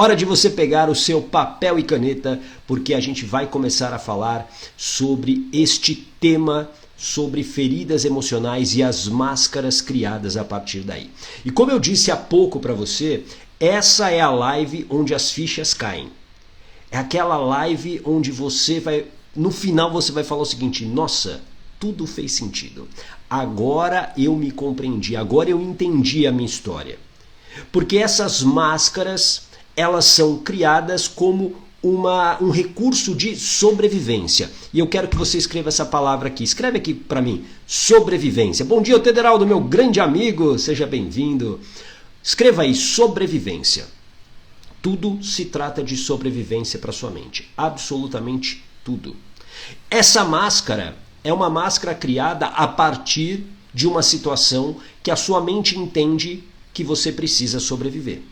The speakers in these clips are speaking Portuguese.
Hora de você pegar o seu papel e caneta, porque a gente vai começar a falar sobre este tema, sobre feridas emocionais e as máscaras criadas a partir daí. E como eu disse há pouco para você, essa é a live onde as fichas caem. É aquela live onde você vai, no final você vai falar o seguinte: nossa, tudo fez sentido. Agora eu me compreendi, agora eu entendi a minha história. Porque essas máscaras, elas são criadas como um recurso de sobrevivência. E eu quero que você escreva essa palavra aqui. Escreve aqui para mim, sobrevivência. Bom dia, Tederaldo, meu grande amigo, seja bem-vindo. Escreva aí, sobrevivência. Tudo se trata de sobrevivência para sua mente. Absolutamente tudo. Essa máscara é uma máscara criada a partir de uma situação que a sua mente entende que você precisa sobreviver.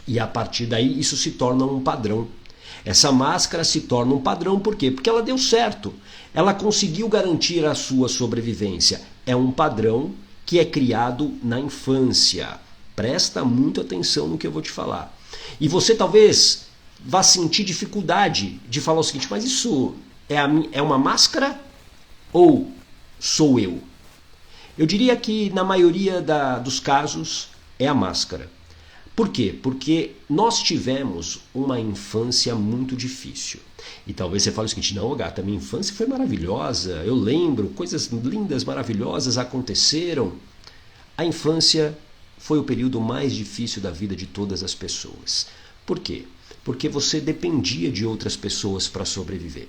E a partir daí isso se torna um padrão. Essa máscara se torna um padrão por quê? Porque ela deu certo. Ela conseguiu garantir a sua sobrevivência. É um padrão que é criado na infância. Presta muita atenção no que eu vou te falar. E você talvez vá sentir dificuldade de falar o seguinte: mas isso é uma máscara ou sou eu? Eu diria que na maioria dos casos é a máscara. Por quê? Porque nós tivemos uma infância muito difícil. E talvez você fale o seguinte: não, gata, minha infância foi maravilhosa, eu lembro, coisas lindas, maravilhosas aconteceram. A infância foi o período mais difícil da vida de todas as pessoas. Por quê? Porque você dependia de outras pessoas para sobreviver.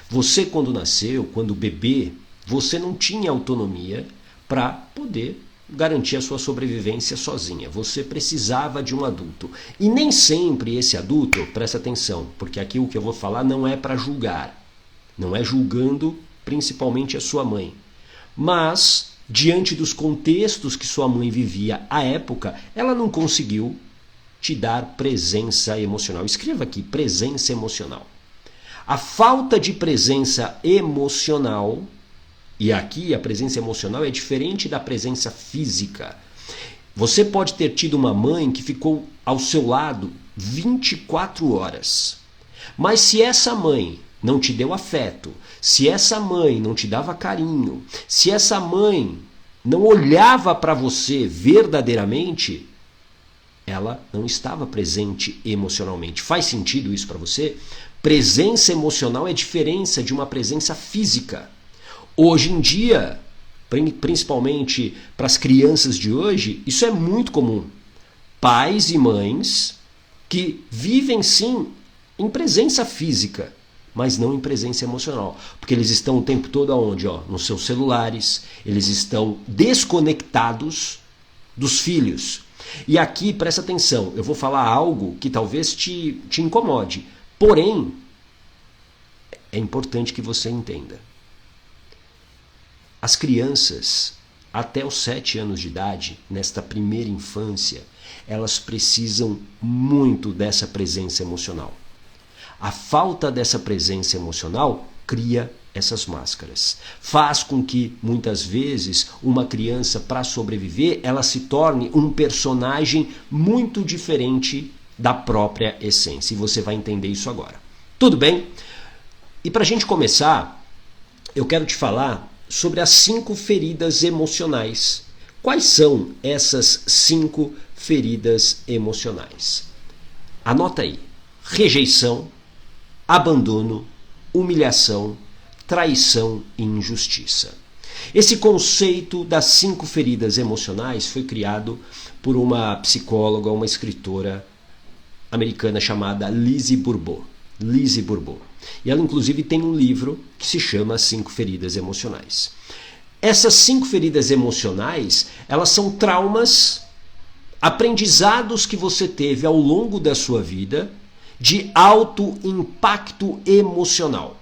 Você, quando nasceu, quando bebê, você não tinha autonomia para poder garantir a sua sobrevivência sozinha. Você precisava de um adulto. E nem sempre esse adulto, presta atenção, porque aqui o que eu vou falar não é para julgar. Não é julgando principalmente a sua mãe. Mas, diante dos contextos que sua mãe vivia à época, ela não conseguiu te dar presença emocional. Escreva aqui, presença emocional. A falta de presença emocional, e aqui a presença emocional é diferente da presença física. Você pode ter tido uma mãe que ficou ao seu lado 24 horas. Mas se essa mãe não te deu afeto, se essa mãe não te dava carinho, se essa mãe não olhava para você verdadeiramente, ela não estava presente emocionalmente. Faz sentido isso para você? Presença emocional é diferença de uma presença física. Hoje em dia, principalmente para as crianças de hoje, isso é muito comum. Pais e mães que vivem sim em presença física, mas não em presença emocional. Porque eles estão o tempo todo aonde? Nos seus celulares, eles estão desconectados dos filhos. E aqui, presta atenção, eu vou falar algo que talvez te incomode. Porém, é importante que você entenda. As crianças, até os 7 anos de idade, nesta primeira infância, elas precisam muito dessa presença emocional. A falta dessa presença emocional cria essas máscaras. Faz com que, muitas vezes, uma criança, para sobreviver, ela se torne um personagem muito diferente da própria essência. E você vai entender isso agora. Tudo bem? E para a gente começar, eu quero te falar sobre as 5 feridas emocionais. Quais são essas 5 feridas emocionais? Anota aí: rejeição, abandono, humilhação, traição e injustiça. Esse conceito das 5 feridas emocionais foi criado por uma psicóloga, uma escritora americana chamada Lise Bourbeau. Lise Bourbeau. E ela inclusive tem um livro que se chama 5 feridas emocionais. Essas 5 feridas emocionais, elas são traumas, aprendizados que você teve ao longo da sua vida de alto impacto emocional.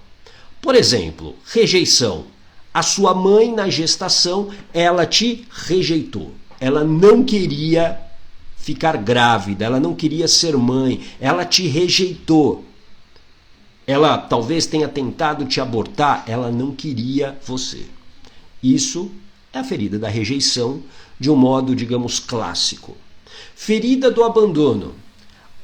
Por exemplo, rejeição. A sua mãe na gestação, ela te rejeitou. Ela não queria ficar grávida, ela não queria ser mãe, ela te rejeitou. Ela talvez tenha tentado te abortar, ela não queria você. Isso é a ferida da rejeição de um modo, digamos, clássico. Ferida do abandono.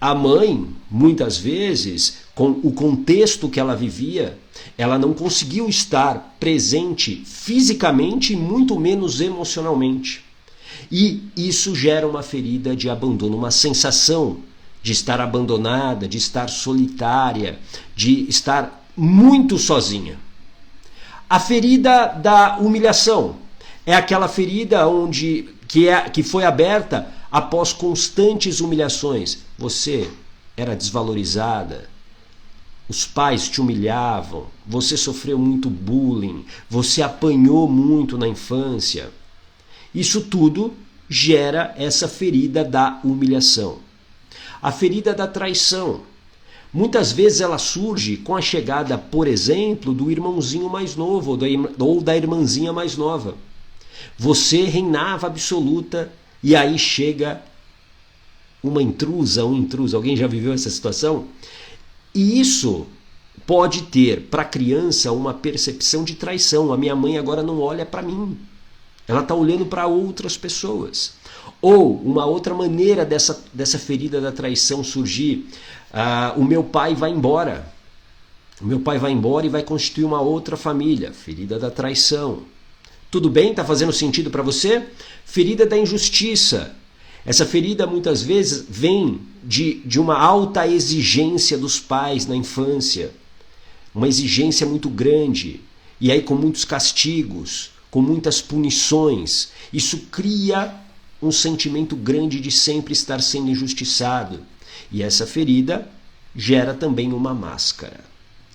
a mãe, muitas vezes, com o contexto que ela vivia, ela não conseguiu estar presente fisicamente e muito menos emocionalmente. E isso gera uma ferida de abandono, uma sensação de estar abandonada, de estar solitária, de estar muito sozinha. A ferida da humilhação é aquela ferida que foi aberta após constantes humilhações. Você era desvalorizada, os pais te humilhavam, você sofreu muito bullying, você apanhou muito na infância. Isso tudo gera essa ferida da humilhação. A ferida da traição. Muitas vezes ela surge com a chegada, por exemplo, do irmãozinho mais novo ou da irmãzinha mais nova. Você reinava absoluta e aí chega uma intrusa, um intruso. Alguém já viveu essa situação? E isso pode ter para a criança uma percepção de traição. A minha mãe agora não olha para mim. Ela está olhando para outras pessoas. Ou uma outra maneira dessa ferida da traição surgir. O meu pai vai embora. O meu pai vai embora e vai constituir uma outra família. Ferida da traição. Tudo bem? Está fazendo sentido para você? Ferida da injustiça. Essa ferida muitas vezes vem de uma alta exigência dos pais na infância. Uma exigência muito grande. E aí com muitos castigos, com muitas punições. Isso cria um sentimento grande de sempre estar sendo injustiçado. E essa ferida gera também uma máscara.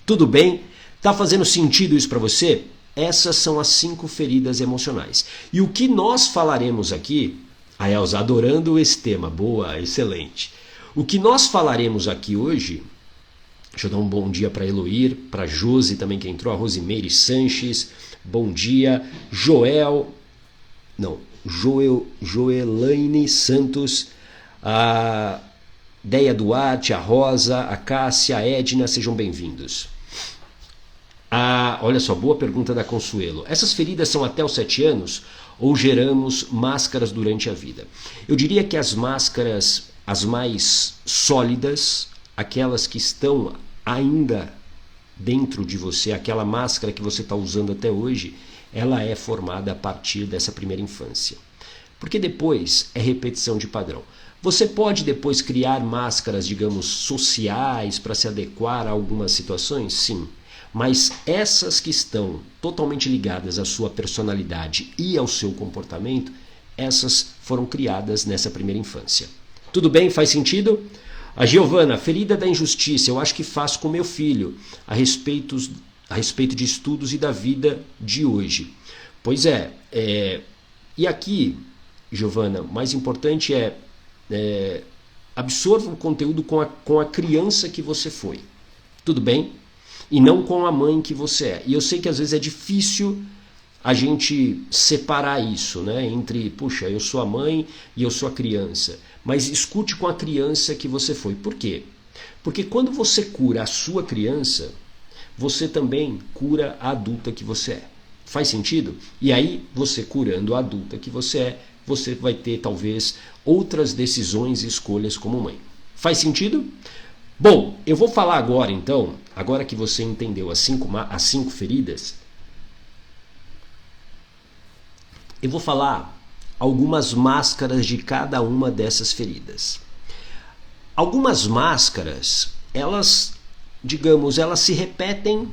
Tudo bem? Está fazendo sentido isso para você? Essas são as 5 feridas emocionais. E o que nós falaremos aqui, a Elza adorando esse tema, boa, excelente. O que nós falaremos aqui hoje, deixa eu dar um bom dia para Eloir, para Josi também que entrou, a Rosimeire Sanches, bom dia, Joelaine Santos, a Deia Duarte, a Rosa, a Cássia, a Edna, sejam bem-vindos. Olha só, boa pergunta da Consuelo. Essas feridas são até os 7 anos ou geramos máscaras durante a vida? Eu diria que as máscaras, as mais sólidas, aquelas que estão ainda dentro de você, aquela máscara que você está usando até hoje, ela é formada a partir dessa primeira infância. Porque depois é repetição de padrão. Você pode depois criar máscaras, digamos, sociais para se adequar a algumas situações? Sim. Mas essas que estão totalmente ligadas à sua personalidade e ao seu comportamento, essas foram criadas nessa primeira infância. Tudo bem? Faz sentido? A Giovana, ferida da injustiça, eu acho que faço com meu filho, a respeito de estudos e da vida de hoje. Pois é, e aqui, Giovana, o mais importante absorva o conteúdo com a criança que você foi. Tudo bem? E não com a mãe que você é. E eu sei que às vezes é difícil a gente separar isso, né? Entre, puxa, eu sou a mãe e eu sou a criança. Mas escute com a criança que você foi. Por quê? Porque quando você cura a sua criança, você também cura a adulta que você é. Faz sentido? E aí, você curando a adulta que você é, você vai ter talvez outras decisões e escolhas como mãe. Faz sentido? Bom, eu vou falar agora então, agora que você entendeu as 5 feridas, eu vou falar algumas máscaras de cada uma dessas feridas. Algumas máscaras, elas se repetem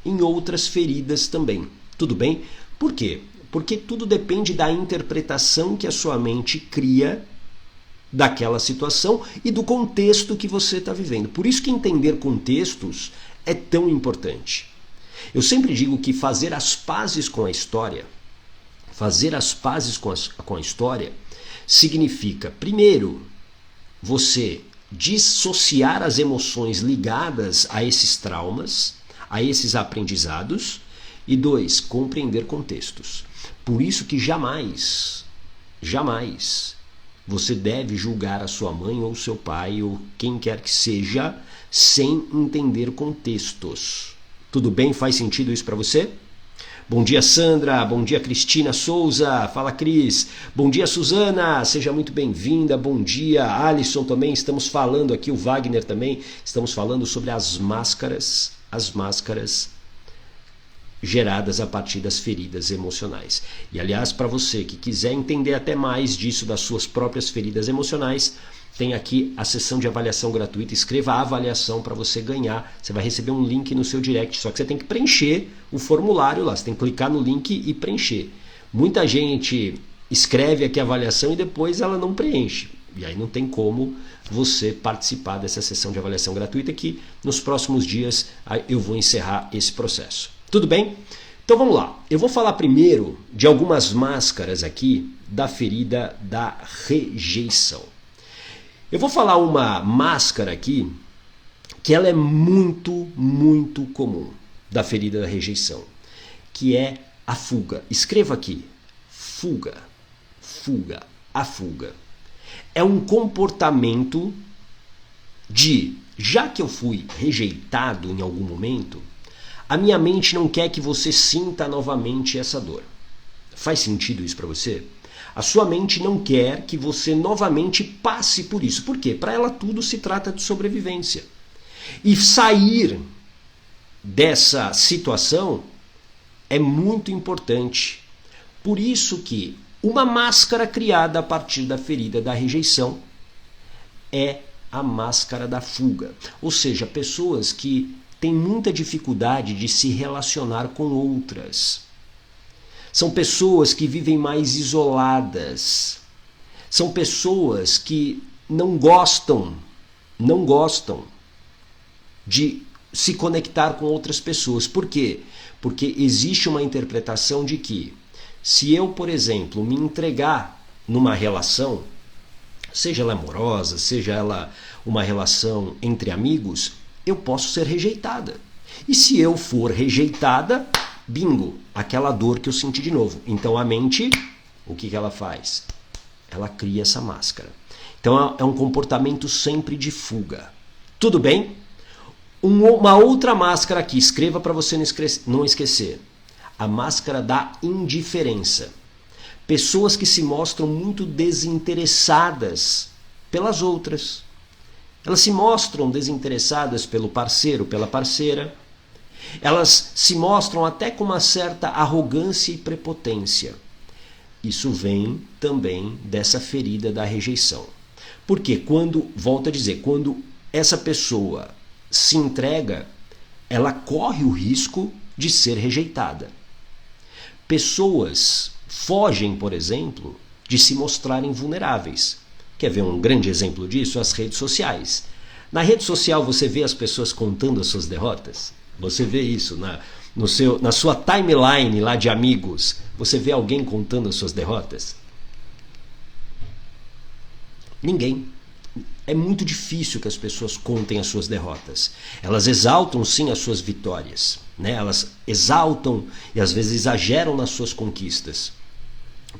em outras feridas também. Tudo bem? Por quê? Porque tudo depende da interpretação que a sua mente cria daquela situação e do contexto que você está vivendo. Por isso que entender contextos é tão importante. Eu sempre digo que fazer as pazes com a história, significa, primeiro, você dissociar as emoções ligadas a esses traumas, a esses aprendizados, e 2, compreender contextos. Por isso que jamais você deve julgar a sua mãe ou seu pai ou quem quer que seja sem entender contextos. Tudo bem? Faz sentido isso para você? Bom dia, Sandra. Bom dia, Cristina Souza. Fala, Cris. Bom dia, Suzana. Seja muito bem-vinda. Bom dia, Alisson também. Estamos falando aqui, o Wagner também. Estamos falando sobre as máscaras geradas a partir das feridas emocionais. E, aliás, para você que quiser entender até mais disso, das suas próprias feridas emocionais, tem aqui a sessão de avaliação gratuita. Escreva a avaliação para você ganhar. Você vai receber um link no seu direct, só que você tem que preencher o formulário lá. Você tem que clicar no link e preencher. Muita gente escreve aqui a avaliação e depois ela não preenche. E aí não tem como você participar dessa sessão de avaliação gratuita, que nos próximos dias eu vou encerrar esse processo. Tudo bem? Então vamos lá. Eu vou falar primeiro de algumas máscaras aqui da ferida da rejeição. Eu vou falar uma máscara aqui que ela é muito, muito comum da ferida da rejeição, que é a fuga. Escreva aqui, fuga, fuga, a fuga. É um comportamento de, já que eu fui rejeitado em algum momento, a minha mente não quer que você sinta novamente essa dor. Faz sentido isso para você? A sua mente não quer que você novamente passe por isso. Por quê? Para ela tudo se trata de sobrevivência. E sair dessa situação é muito importante. Por isso que uma máscara criada a partir da ferida da rejeição é a máscara da fuga. Ou seja, pessoas que têm muita dificuldade de se relacionar com outras. São pessoas que vivem mais isoladas. São pessoas que não gostam de se conectar com outras pessoas. Por quê? Porque existe uma interpretação de que se eu, por exemplo, me entregar numa relação, seja ela amorosa, seja ela uma relação entre amigos, eu posso ser rejeitada. E se eu for rejeitada, bingo, aquela dor que eu senti de novo. Então a mente, o que ela faz? Ela cria essa máscara. Então é um comportamento sempre de fuga. Tudo bem? Uma outra máscara aqui, escreva para você não esquecer. A máscara da indiferença. Pessoas que se mostram muito desinteressadas pelas outras. Elas se mostram desinteressadas pelo parceiro, pela parceira. Elas se mostram até com uma certa arrogância e prepotência. Isso vem também dessa ferida da rejeição. Porque volto a dizer, quando essa pessoa se entrega, ela corre o risco de ser rejeitada. Pessoas fogem, por exemplo, de se mostrarem vulneráveis. Quer ver um grande exemplo disso? As redes sociais. Na rede social você vê as pessoas contando as suas derrotas? Você vê isso na sua timeline lá de amigos? Você vê alguém contando as suas derrotas? Ninguém. É muito difícil que as pessoas contem as suas derrotas. Elas exaltam sim as suas vitórias, né? Elas exaltam e às vezes exageram nas suas conquistas.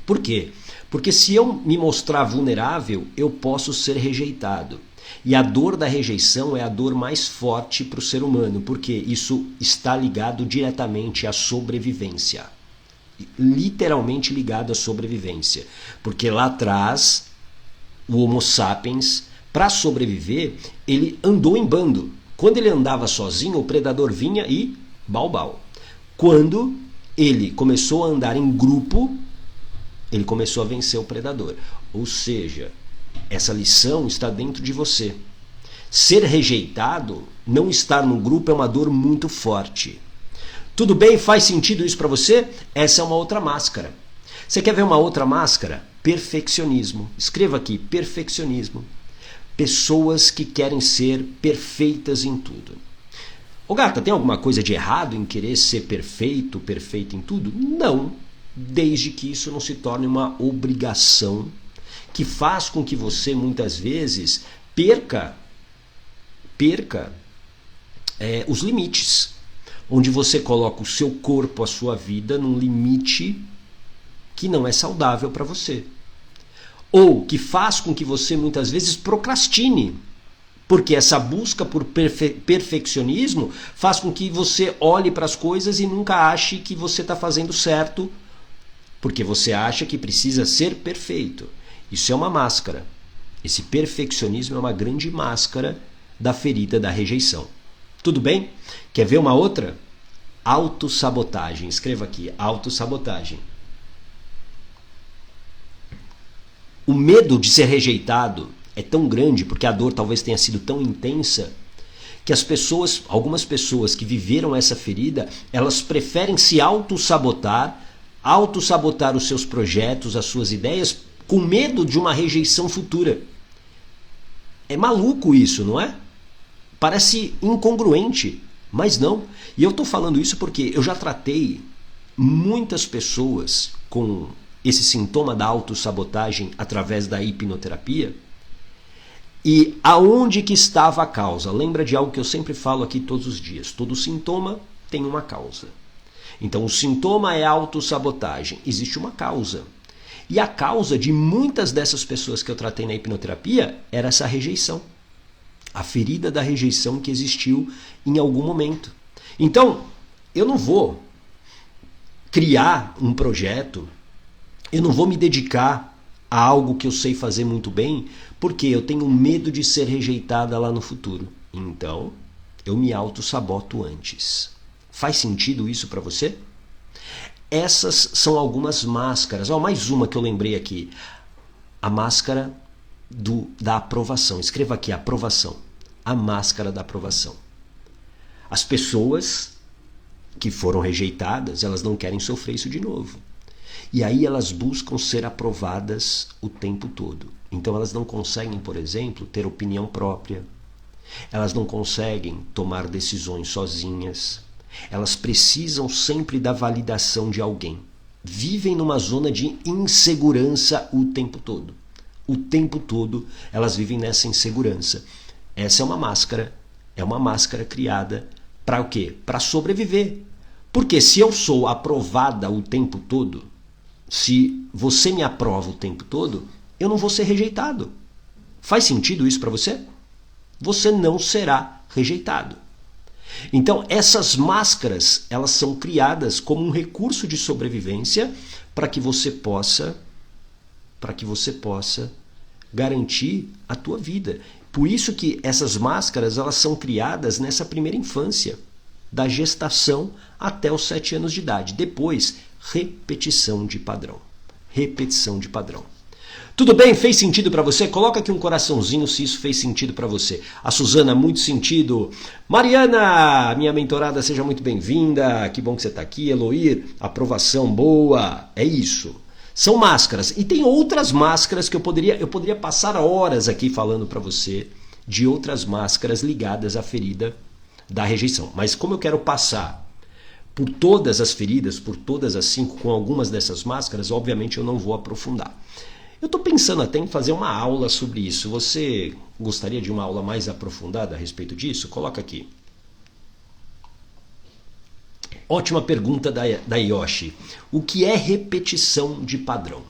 Por quê? Porque se eu me mostrar vulnerável, eu posso ser rejeitado. E a dor da rejeição é a dor mais forte para o ser humano, porque isso está ligado diretamente à sobrevivência. Literalmente ligado à sobrevivência. Porque lá atrás, o Homo sapiens, para sobreviver, ele andou em bando. Quando ele andava sozinho, o predador vinha e bau. Quando ele começou a andar em grupo, ele começou a vencer o predador. Ou seja, essa lição está dentro de você. Ser rejeitado, não estar no grupo, é uma dor muito forte. Tudo bem? Faz sentido isso para você? Essa é uma outra máscara. Você quer ver uma outra máscara? Perfeccionismo. Escreva aqui, perfeccionismo. Pessoas que querem ser perfeitas em tudo. Ô gata, tem alguma coisa de errado em querer ser perfeito em tudo? Não, desde que isso não se torne uma obrigação que faz com que você muitas vezes perca os limites, onde você coloca o seu corpo, a sua vida num limite que não é saudável para você. Ou que faz com que você muitas vezes procrastine Porque essa busca por perfeccionismo faz com que você olhe para as coisas e nunca ache que você está fazendo certo, porque você acha que precisa ser perfeito. Isso é uma máscara. Esse perfeccionismo é uma grande máscara da ferida da rejeição. Tudo bem? Quer ver uma outra? Autossabotagem. Escreva aqui, autossabotagem. O medo de ser rejeitado é tão grande, porque a dor talvez tenha sido tão intensa, que as pessoas, algumas pessoas que viveram essa ferida, elas preferem se autossabotar os seus projetos, as suas ideias, com medo de uma rejeição futura. É maluco isso, não é? Parece incongruente, mas não. E eu estou falando isso porque eu já tratei muitas pessoas com esse sintoma da autossabotagem através da hipnoterapia. E aonde que estava a causa? Lembra de algo que eu sempre falo aqui todos os dias. Todo sintoma tem uma causa. Então o sintoma é autossabotagem. Existe uma causa. E a causa de muitas dessas pessoas que eu tratei na hipnoterapia era essa rejeição. A ferida da rejeição que existiu em algum momento. Então, eu não vou criar um projeto, eu não vou me dedicar a algo que eu sei fazer muito bem, porque eu tenho medo de ser rejeitada lá no futuro. Então, eu me auto-saboto antes. Faz sentido isso para você? Essas são algumas máscaras. Mais uma que eu lembrei aqui. A máscara da aprovação. Escreva aqui, aprovação. A máscara da aprovação. As pessoas que foram rejeitadas, elas não querem sofrer isso de novo. E aí elas buscam ser aprovadas o tempo todo. Então elas não conseguem, por exemplo, ter opinião própria. Elas não conseguem tomar decisões sozinhas. Elas precisam sempre da validação de alguém. Vivem numa zona de insegurança o tempo todo. O tempo todo elas vivem nessa insegurança. Essa é uma máscara criada para o quê? Para sobreviver. Porque se eu sou aprovada o tempo todo, se você me aprova o tempo todo, eu não vou ser rejeitado. Faz sentido isso para você? Você não será rejeitado. Então, essas máscaras, elas são criadas como um recurso de sobrevivência para que você possa garantir a tua vida. Por isso que essas máscaras, elas são criadas nessa primeira infância, da gestação até os 7 anos de idade. Depois, repetição de padrão. Repetição de padrão. Tudo bem? Fez sentido para você? Coloca aqui um coraçãozinho se isso fez sentido para você. A Suzana, muito sentido. Mariana, minha mentorada, seja muito bem-vinda. Que bom que você está aqui. Eloir, aprovação boa. É isso. São máscaras. E tem outras máscaras que eu poderia passar horas aqui falando para você de outras máscaras ligadas à ferida da rejeição. Mas como eu quero passar por todas as feridas, por todas as 5, com algumas dessas máscaras, obviamente eu não vou aprofundar. Eu estou pensando até em fazer uma aula sobre isso. Você gostaria de uma aula mais aprofundada a respeito disso? Coloca aqui. Ótima pergunta da Yoshi. O que é repetição de padrão?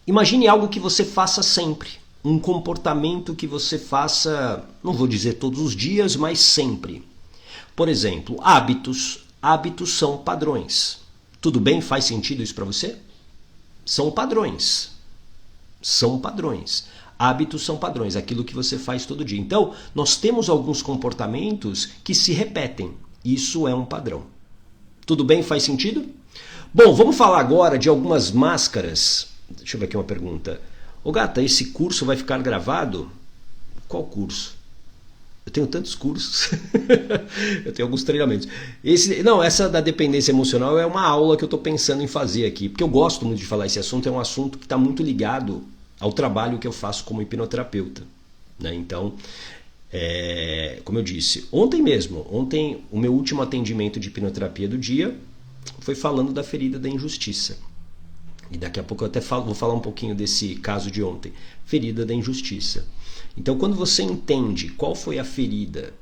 Imagine algo que você faça sempre. Um comportamento que você faça, não vou dizer todos os dias, mas sempre. Por exemplo, hábitos. Hábitos são padrões. Tudo bem? Faz sentido isso para você? São padrões. São padrões. Hábitos são padrões, aquilo que você faz todo dia. Então, nós temos alguns comportamentos que se repetem. Isso é um padrão. Tudo bem? Faz sentido? Bom, vamos falar agora de algumas máscaras. Deixa eu ver aqui uma pergunta. Ô gata, esse curso vai ficar gravado? Qual curso? Eu tenho tantos cursos. Eu tenho alguns treinamentos. Essa da dependência emocional é uma aula que eu estou pensando em fazer aqui. Porque eu gosto muito de falar esse assunto. É um assunto que está muito ligado ao trabalho que eu faço como hipnoterapeuta. Né? Então, como eu disse, ontem o meu último atendimento de hipnoterapia do dia foi falando da ferida da injustiça. E daqui a pouco eu até vou falar um pouquinho desse caso de ontem. Ferida da injustiça. Então, quando você entende qual foi a ferida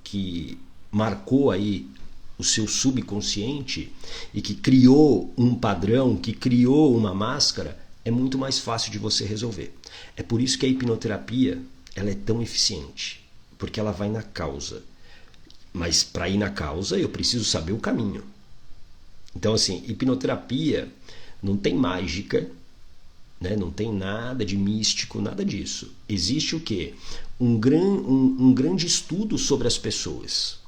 que marcou aí o seu subconsciente e que criou um padrão, que criou uma máscara, é muito mais fácil de você resolver. É por isso que a hipnoterapia ela é tão eficiente? Porque ela vai na causa. Mas para ir na causa, eu preciso saber o caminho. Então, assim, hipnoterapia não tem mágica, né? Não tem nada de místico, nada disso. Existe o quê? Um grande estudo sobre as pessoas.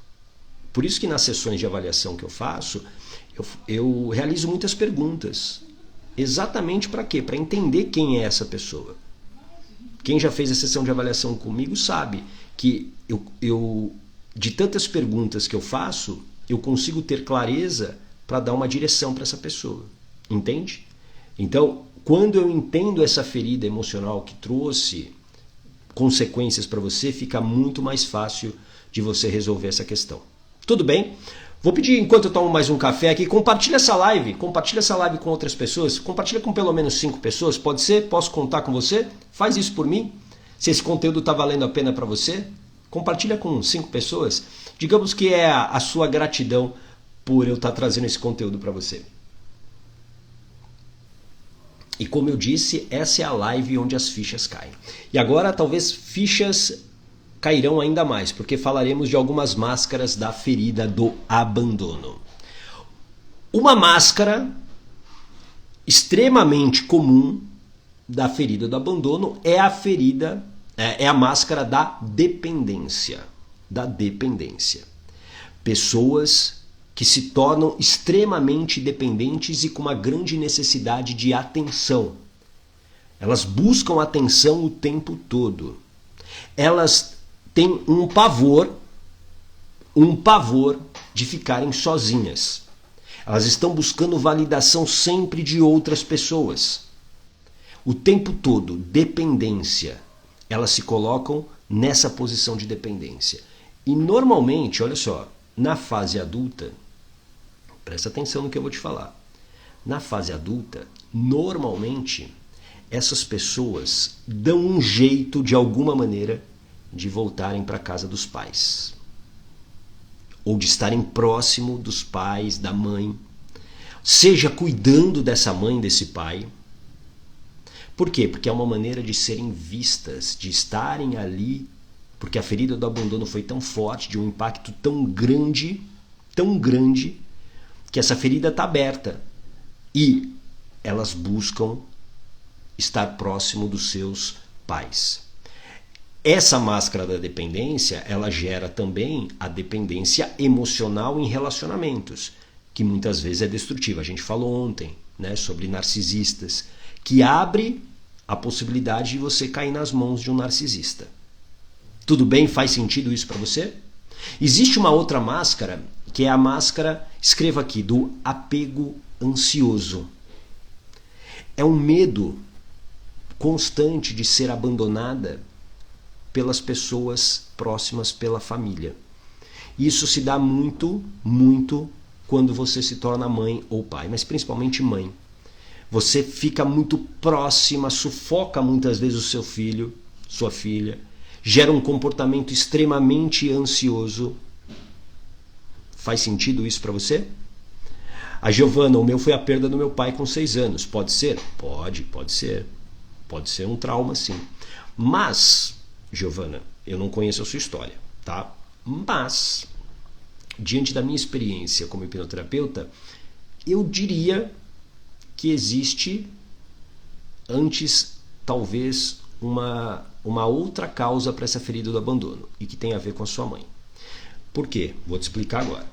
Por isso que nas sessões de avaliação que eu faço, eu realizo muitas perguntas. Exatamente para quê? Para entender quem é essa pessoa. Quem já fez a sessão de avaliação comigo sabe que eu de tantas perguntas que eu faço, eu consigo ter clareza para dar uma direção para essa pessoa. Entende? Então, quando eu entendo essa ferida emocional que trouxe consequências para você, fica muito mais fácil de você resolver essa questão. Tudo bem? Vou pedir, enquanto eu tomo mais um café aqui, compartilha essa live com outras pessoas, compartilha com pelo menos 5 pessoas, pode ser? Posso contar com você? Faz isso por mim. Se esse conteúdo está valendo a pena para você, compartilha com 5 pessoas. Digamos que é a sua gratidão por eu estar trazendo esse conteúdo para você. E como eu disse, essa é a live onde as fichas caem. E agora talvez fichas cairão ainda mais, porque falaremos de algumas máscaras da ferida do abandono. Uma máscara extremamente comum da ferida do abandono é a máscara da dependência. Pessoas que se tornam extremamente dependentes e com uma grande necessidade de atenção. Elas buscam atenção o tempo todo. Elas têm um pavor de ficarem sozinhas. Elas estão buscando validação sempre de outras pessoas. O tempo todo, dependência. Elas se colocam nessa posição de dependência. E normalmente, olha só, na fase adulta, presta atenção no que eu vou te falar. Na fase adulta, normalmente, essas pessoas dão um jeito, de alguma maneira, de voltarem para a casa dos pais. Ou de estarem próximo dos pais, da mãe. Seja cuidando dessa mãe, desse pai. Por quê? Porque é uma maneira de serem vistas, de estarem ali, porque a ferida do abandono foi tão forte, de um impacto tão grande, que essa ferida está aberta. E elas buscam estar próximo dos seus pais. Essa máscara da dependência, ela gera também a dependência emocional em relacionamentos, que muitas vezes é destrutiva. A gente falou ontem, né, sobre narcisistas, que abre a possibilidade de você cair nas mãos de um narcisista. Tudo bem? Faz sentido isso para você? Existe uma outra máscara, que é a máscara, escreva aqui, do apego ansioso. É um medo constante de ser abandonada pelas pessoas próximas, pela família. Isso se dá muito quando você se torna mãe ou pai, mas principalmente mãe. Você fica muito próxima, sufoca muitas vezes o seu filho, sua filha, gera um comportamento extremamente ansioso. Faz sentido isso para você? A Giovana, o meu foi a perda do meu pai com 6 anos. Pode ser? Pode ser. Pode ser um trauma, sim. Mas, Giovana, eu não conheço a sua história, tá? Mas, diante da minha experiência como hipnoterapeuta, eu diria que existe, antes, talvez, uma outra causa para essa ferida do abandono, e que tem a ver com a sua mãe. Por quê? Vou te explicar agora.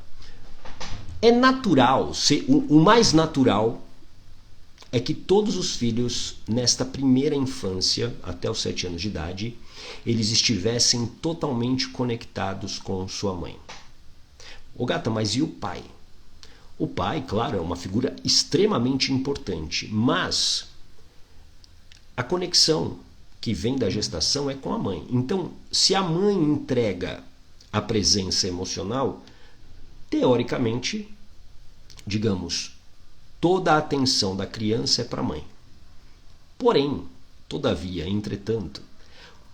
É natural, o mais natural é que todos os filhos, nesta primeira infância, até os 7 anos de idade, eles estivessem totalmente conectados com sua mãe. Ô gata, mas e o pai? O pai, claro, é uma figura extremamente importante, mas a conexão que vem da gestação é com a mãe. Então, se a mãe entrega a presença emocional, teoricamente, digamos, toda a atenção da criança é para a mãe. Porém, todavia, entretanto,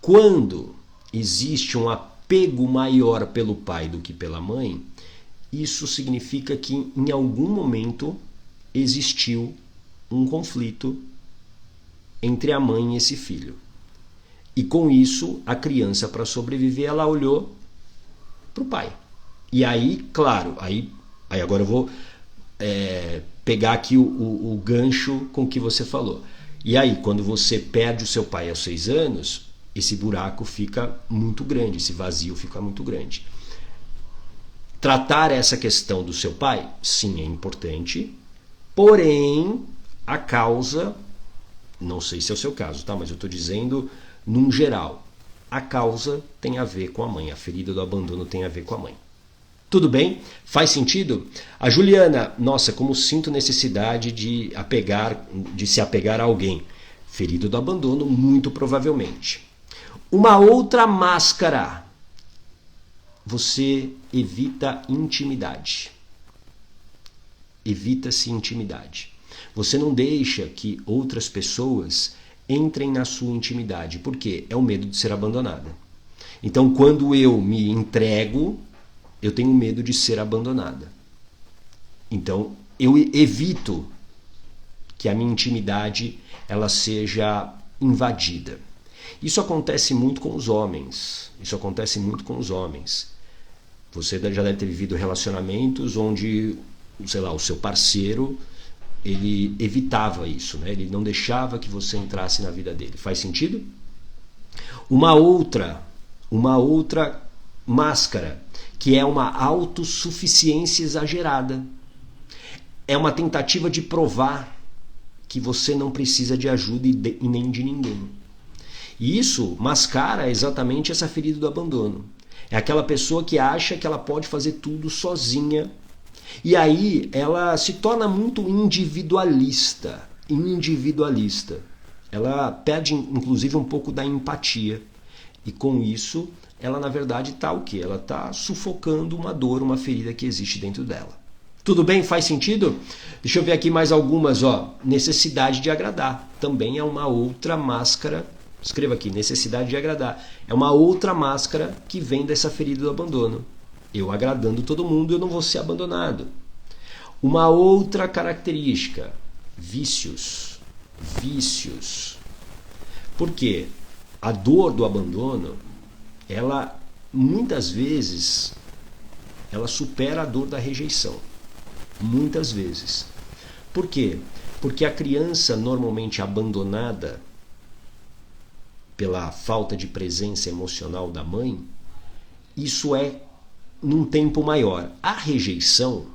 quando existe um apego maior pelo pai do que pela mãe, isso significa que em algum momento existiu um conflito entre a mãe e esse filho. E com isso, a criança, para sobreviver, ela olhou para o pai. E aí, claro, aí agora eu vou pegar aqui o gancho com o que você falou. E aí, quando você perde o seu pai aos 6 anos, esse buraco fica muito grande, esse vazio fica muito grande. Tratar essa questão do seu pai, sim, é importante, porém, a causa, não sei se é o seu caso, tá? Mas eu estou dizendo num geral, a causa tem a ver com a mãe, a ferida do abandono tem a ver com a mãe. Tudo bem? Faz sentido? A Juliana, nossa, como sinto necessidade de se apegar a alguém. Ferido do abandono, muito provavelmente. Uma outra máscara. Você evita intimidade. Evita-se intimidade. Você não deixa que outras pessoas entrem na sua intimidade. Por quê? É o medo de ser abandonada. Então, quando eu me entrego, eu tenho medo de ser abandonada. Então, eu evito que a minha intimidade ela seja invadida. Isso acontece muito com os homens. Você já deve ter vivido relacionamentos onde, sei lá, o seu parceiro, ele evitava isso, né? Ele não deixava que você entrasse na vida dele. Faz sentido? Uma outra máscara, que é uma autossuficiência exagerada. É uma tentativa de provar que você não precisa de ajuda e nem de ninguém. E isso mascara exatamente essa ferida do abandono. É aquela pessoa que acha que ela pode fazer tudo sozinha. E aí ela se torna muito individualista. Ela perde inclusive um pouco da empatia. E com isso, ela na verdade está o quê? Ela está sufocando uma dor, uma ferida que existe dentro dela. Tudo bem? Faz sentido? Deixa eu ver aqui mais algumas. Necessidade de agradar. Também é uma outra máscara. Escreva aqui, necessidade de agradar. É uma outra máscara que vem dessa ferida do abandono. Eu agradando todo mundo, eu não vou ser abandonado. Uma outra característica, vícios. Por quê? A dor do abandono, ela muitas vezes, ela supera a dor da rejeição. Muitas vezes. Por quê? Porque a criança normalmente abandonada pela falta de presença emocional da mãe, isso é num tempo maior. A rejeição,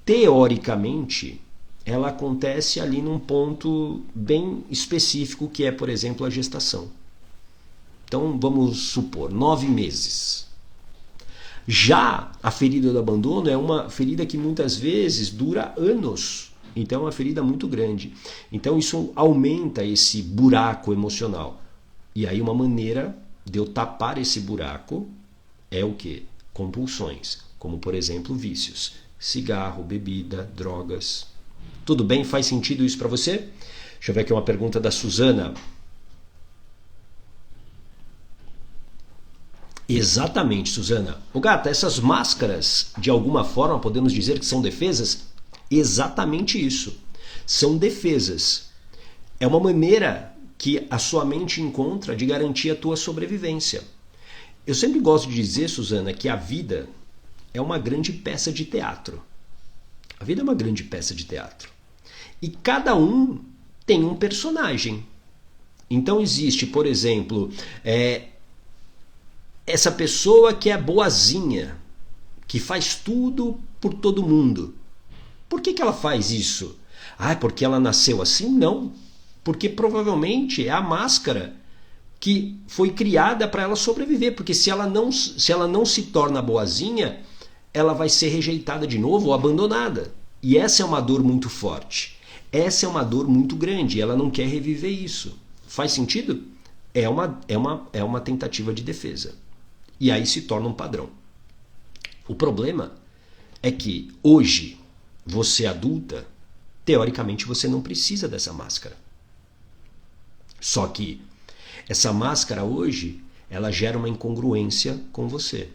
teoricamente, ela acontece ali num ponto bem específico, que é, por exemplo, a gestação. Então, vamos supor, 9 meses. Já a ferida do abandono é uma ferida que muitas vezes dura anos. Então é uma ferida muito grande. Então isso aumenta esse buraco emocional. E aí uma maneira de eu tapar esse buraco é o quê? Compulsões. Como, por exemplo, vícios. Cigarro, bebida, drogas. Tudo bem? Faz sentido isso para você? Deixa eu ver aqui uma pergunta da Suzana. Exatamente, Suzana. Ô gata, essas máscaras, de alguma forma, podemos dizer que são defesas? Exatamente isso. São defesas. É uma maneira que a sua mente encontra de garantir a tua sobrevivência. Eu sempre gosto de dizer, Suzana, que a vida é uma grande peça de teatro. A vida é uma grande peça de teatro. E cada um tem um personagem. Então existe, por exemplo, essa pessoa que é boazinha, que faz tudo por todo mundo. Por que ela faz isso? Porque ela nasceu assim? Não. Porque provavelmente é a máscara que foi criada para ela sobreviver. Porque se ela não se torna boazinha, ela vai ser rejeitada de novo ou abandonada. E essa é uma dor muito forte. Essa é uma dor muito grande. Ela não quer reviver isso. Faz sentido? É uma tentativa de defesa. E aí se torna um padrão. O problema é que hoje, você adulta, teoricamente você não precisa dessa máscara. Só que essa máscara hoje, ela gera uma incongruência com você.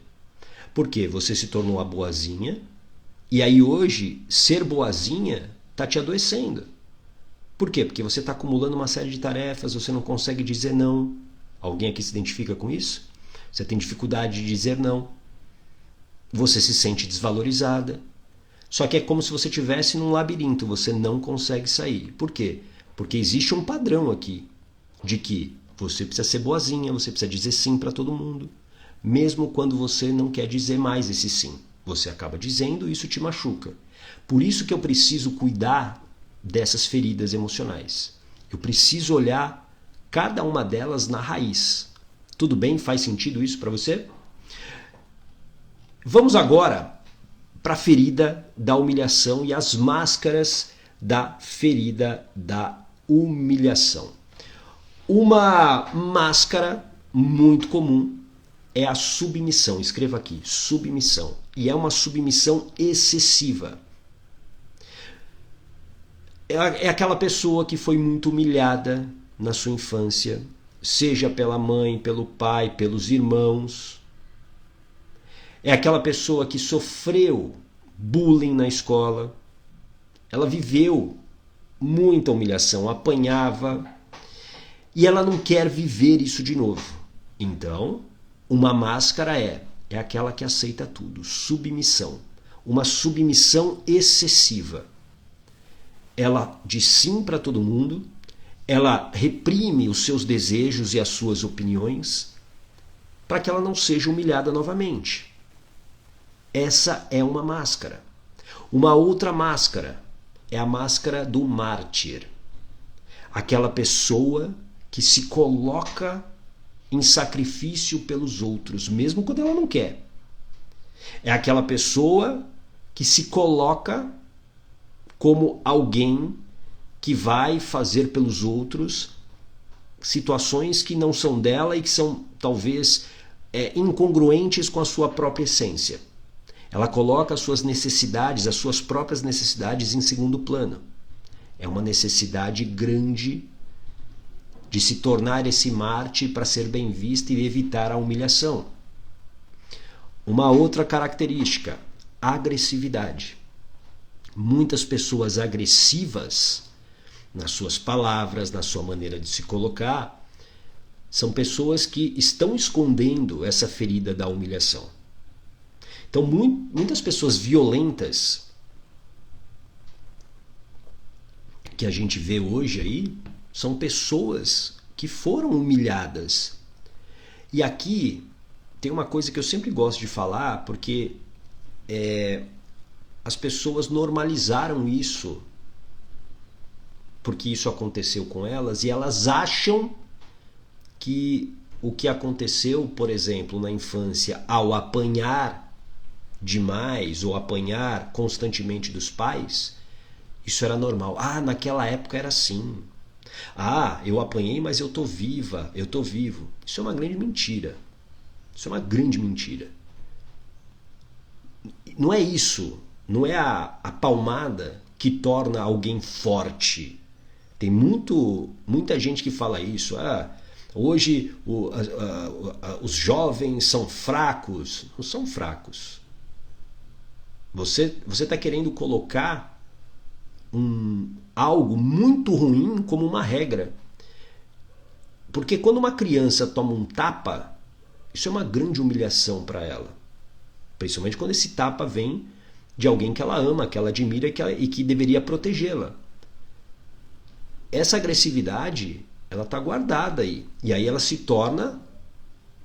Por quê? Você se tornou a boazinha, e aí hoje, ser boazinha está te adoecendo. Por quê? Porque você está acumulando uma série de tarefas, você não consegue dizer não. Alguém aqui se identifica com isso? Você tem dificuldade de dizer não. Você se sente desvalorizada. Só que é como se você estivesse num labirinto, você não consegue sair. Por quê? Porque existe um padrão aqui de que você precisa ser boazinha, você precisa dizer sim para todo mundo. Mesmo quando você não quer dizer mais esse sim. Você acaba dizendo e isso te machuca. Por isso que eu preciso cuidar dessas feridas emocionais. Eu preciso olhar cada uma delas na raiz. Tudo bem? Faz sentido isso para você? Vamos agora para a ferida da humilhação e as máscaras da ferida da humilhação. Uma máscara muito comum é a submissão. Escreva aqui, submissão. E é uma submissão excessiva. É aquela pessoa que foi muito humilhada na sua infância, seja pela mãe, pelo pai, pelos irmãos. É aquela pessoa que sofreu bullying na escola. Ela viveu muita humilhação, apanhava, e ela não quer viver isso de novo. Então, uma máscara é aquela que aceita tudo, submissão. Uma submissão excessiva. Ela diz sim para todo mundo, ela reprime os seus desejos e as suas opiniões para que ela não seja humilhada novamente. Essa é uma máscara. Uma outra máscara é a máscara do mártir. Aquela pessoa que se coloca em sacrifício pelos outros, mesmo quando ela não quer. É aquela pessoa que se coloca como alguém que vai fazer pelos outros situações que não são dela e que são talvez incongruentes com a sua própria essência. Ela coloca as suas necessidades, as suas próprias necessidades em segundo plano. É uma necessidade grande de se tornar esse mártir para ser bem vista e evitar a humilhação. Uma outra característica, agressividade. Muitas pessoas agressivas nas suas palavras, na sua maneira de se colocar, são pessoas que estão escondendo essa ferida da humilhação. Então, muitas pessoas violentas que a gente vê hoje aí são pessoas que foram humilhadas. E aqui tem uma coisa que eu sempre gosto de falar, porque as pessoas normalizaram isso, porque isso aconteceu com elas, e elas acham que o que aconteceu, por exemplo, na infância, ao apanhar demais ou apanhar constantemente dos pais, isso era normal. Ah, naquela época era assim. Ah, eu apanhei, mas eu tô viva, eu tô vivo. Isso é uma grande mentira. Isso é uma grande mentira. Não é isso. Não é a palmada que torna alguém forte. Tem muita gente que fala isso. Ah, hoje os jovens são fracos. Não são fracos. Você está querendo colocar algo muito ruim como uma regra. Porque quando uma criança toma um tapa, isso é uma grande humilhação para ela. Principalmente quando esse tapa vem de alguém que ela ama, que ela admira e que deveria protegê-la. Essa agressividade, ela está guardada aí. E aí ela se torna,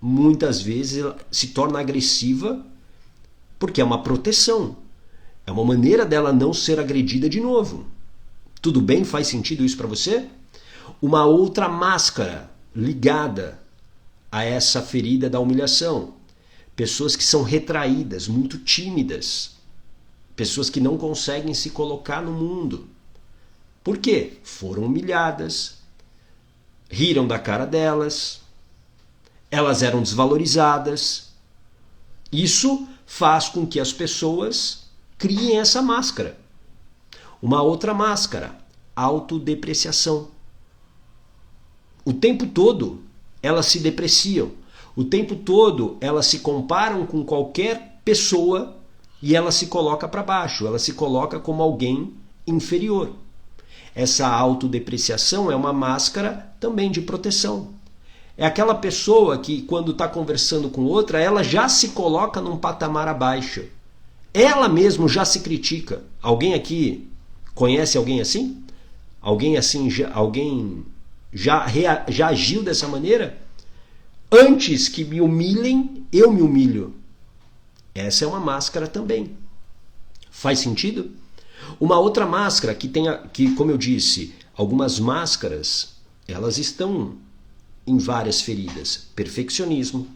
muitas vezes, se torna agressiva porque é uma proteção. É uma maneira dela não ser agredida de novo. Tudo bem? Faz sentido isso para você? Uma outra máscara ligada a essa ferida da humilhação. Pessoas que são retraídas, muito tímidas. Pessoas que não conseguem se colocar no mundo. Por quê? Foram humilhadas, riram da cara delas, elas eram desvalorizadas. Isso faz com que as pessoas criem essa máscara. Uma outra máscara, autodepreciação. O tempo todo elas se depreciam. O tempo todo elas se comparam com qualquer pessoa e ela se coloca para baixo. Ela se coloca como alguém inferior. Essa autodepreciação é uma máscara também de proteção. É aquela pessoa que, quando está conversando com outra, ela já se coloca num patamar abaixo. Ela mesmo já se critica. Alguém aqui conhece alguém assim? Alguém assim, alguém já agiu dessa maneira? Antes que me humilhem, eu me humilho. Essa é uma máscara também. Faz sentido? Uma outra máscara que, como eu disse, algumas máscaras, elas estão em várias feridas. Perfeccionismo.